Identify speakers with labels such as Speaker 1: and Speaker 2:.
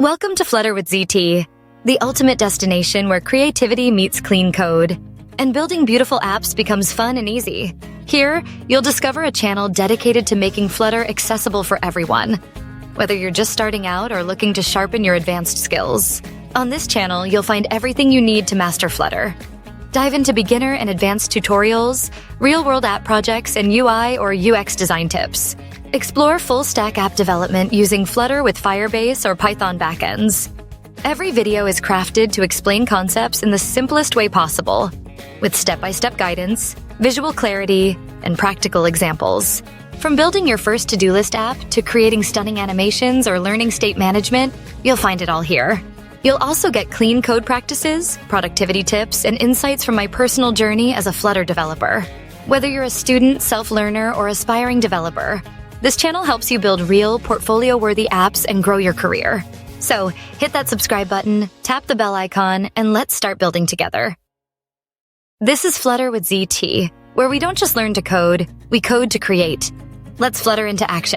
Speaker 1: Welcome to Flutter with ZT, the ultimate destination where creativity meets clean code, and building beautiful apps becomes fun and easy. Here, you'll discover a channel dedicated to making Flutter accessible for everyone, whether you're just starting out or looking to sharpen your advanced skills. On this channel, you'll find everything you need to master Flutter. Dive into beginner and advanced tutorials, real-world app projects, and UI or UX design tips. Explore full-stack app development using Flutter with Firebase or Python backends. Every video is crafted to explain concepts in the simplest way possible, with step-by-step guidance, visual clarity, and practical examples. From building your first to-do list app to creating stunning animations or learning state management, you'll find it all here. You'll also get clean code practices, productivity tips, and insights from my personal journey as a Flutter developer. Whether you're a student, self-learner, or aspiring developer, this channel helps you build real, portfolio-worthy apps and grow your career. So, hit that subscribe button, tap the bell icon, and let's start building together. This is Flutter with ZT, where we don't just learn to code, we code to create. Let's Flutter into action.